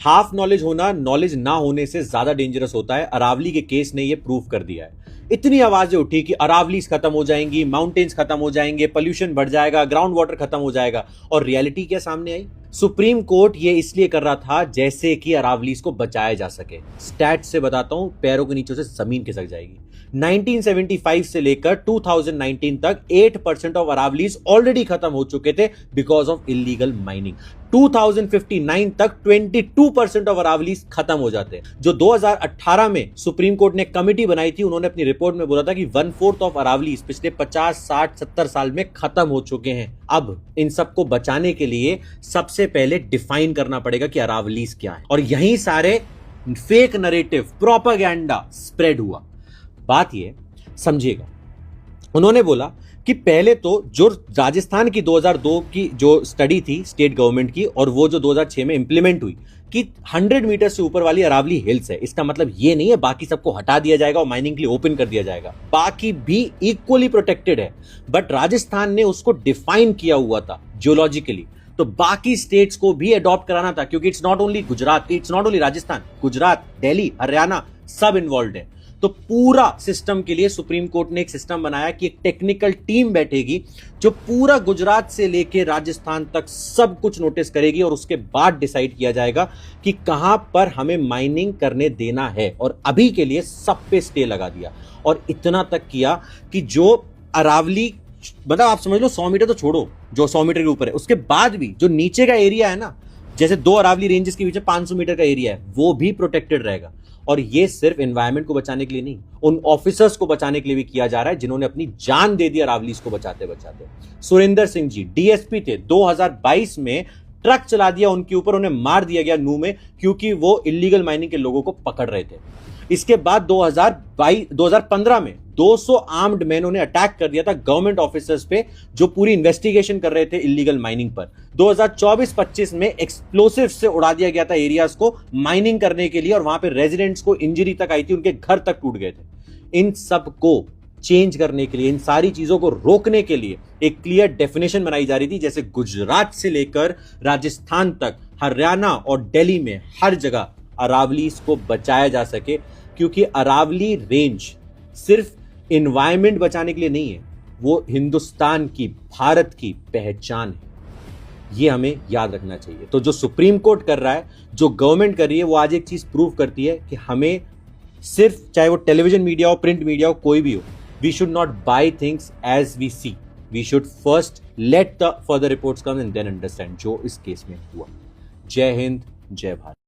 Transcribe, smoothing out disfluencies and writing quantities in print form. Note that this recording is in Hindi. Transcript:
हाफ नॉलेज होना नॉलेज ना होने से ज्यादा डेंजरस होता है। अरावली के केस ने यह प्रूव कर दिया है। इतनी आवाजें उठी कि अरावलीज खत्म हो जाएंगी, माउंटेन्स खत्म हो जाएंगे, पोल्यूशन बढ़ जाएगा, ग्राउंड वाटर खत्म हो जाएगा, और रियलिटी क्या सामने आई? सुप्रीम कोर्ट ये इसलिए कर रहा था जैसे कि अरावलीज को बचाया जा सके। स्टैट से बताता हूं, पैरों के नीचे से जमीन खिसक जाएगी। 1975 से लेकर 2019 तक 8% ऑफ अरावलीज ऑलरेडी खत्म हो चुके थे बिकॉज ऑफ इलीगल माइनिंग। 2059 तक 22% ऑफ अरावलीज खत्म हो जाते हैं। जो 2018 में सुप्रीम कोर्ट ने कमिटी बनाई थी, उन्होंने अपनी रिपोर्ट में बोला था कि 1/4 ऑफ अरावलीज पिछले 50, 60, 70 साल में खत्म हो चुके हैं। अब इन सबको बचाने के लिए सबसे पहले डिफाइन करना पड़ेगा कि अरावलीज क्या है, और यहीं सारे फेक नरेटिव, प्रोपेगेंडा स्प्रेड हुआ। बात ये समझिएगा, उन्होंने बोला कि पहले तो जो राजस्थान की 2002 की जो स्टडी थी स्टेट गवर्नमेंट की, और वो जो 2006 में इंप्लीमेंट हुई कि 100 मीटर से ऊपर वाली अरावली हिल्स है, इसका मतलब ये नहीं है बाकी सबको हटा दिया जाएगा और माइनिंग के लिए ओपन कर दिया जाएगा। बाकी भी इक्वली प्रोटेक्टेड है, बट राजस्थान ने उसको डिफाइन किया हुआ था जियोलॉजिकली, तो बाकी स्टेट्स को भी अडॉप्ट कराना था, क्योंकि it's not only Gujarat, it's not only Rajasthan, Gujarat, Delhi, Haryana सब इन्वॉल्व है। तो पूरा सिस्टम के लिए सुप्रीम कोर्ट ने एक सिस्टम बनाया कि एक टेक्निकल टीम बैठेगी जो पूरा गुजरात से लेकर राजस्थान तक सब कुछ नोटिस करेगी, और उसके बाद डिसाइड किया जाएगा कि कहां पर हमें माइनिंग करने देना है। और अभी के लिए सब पे स्टे लगा दिया, और इतना तक किया कि जो अरावली, मतलब आप समझ लो 100 मीटर तो छोड़ो, जो 100 मीटर के ऊपर है, उसके बाद भी जो नीचे का एरिया है ना, जैसे 2 अरावली रेंजेस के बीच 500 मीटर का एरिया है, वो भी प्रोटेक्टेड रहेगा। और ये सिर्फ एनवायरनमेंट को बचाने के लिए नहीं, उन ऑफिसर्स को बचाने के लिए भी किया जा रहा है जिन्होंने अपनी जान दे दी अरावलीज को बचाते बचाते। सुरेंद्र सिंह जी डीएसपी थे, 2022 में ट्रक चला दिया उनके ऊपर, उन्हें मार दिया गया नू में, क्योंकि वो इलीगल माइनिंग के लोगों को पकड़ रहे थे। इसके बाद 2015 में 200 आर्म्ड मैनों ने अटैक कर दिया था गवर्नमेंट ऑफिसर्स पे जो पूरी इन्वेस्टिगेशन कर रहे थे इलीगल माइनिंग पर। 2024-25 में एक्सप्लोसिव से उड़ा दिया गया था एरियाज को माइनिंग करने के लिए, और वहां पे रेजिडेंट्स को इंजरी तक आई थी, उनके घर तक टूट गए थे। इन सब को चेंज करने के लिए, इन सारी चीजों को रोकने के लिए एक क्लियर डेफिनेशन बनाई जा रही थी, जैसे गुजरात से लेकर राजस्थान तक, हरियाणा और दिल्ली में हर जगह अरावलीज को बचाया जा सके, क्योंकि अरावली रेंज सिर्फ एनवायरनमेंट बचाने के लिए नहीं है, वो हिंदुस्तान की, भारत की पहचान है। ये हमें याद रखना चाहिए। तो जो सुप्रीम कोर्ट कर रहा है, जो गवर्नमेंट कर रही है, वो आज एक चीज प्रूव करती है कि हमें सिर्फ, चाहे वो टेलीविजन मीडिया हो, प्रिंट मीडिया हो, कोई भी हो, we should not buy things as we see, we should first let the further reports come and then understand, जो इस केस में हुआ। जय हिंद, जय भारत।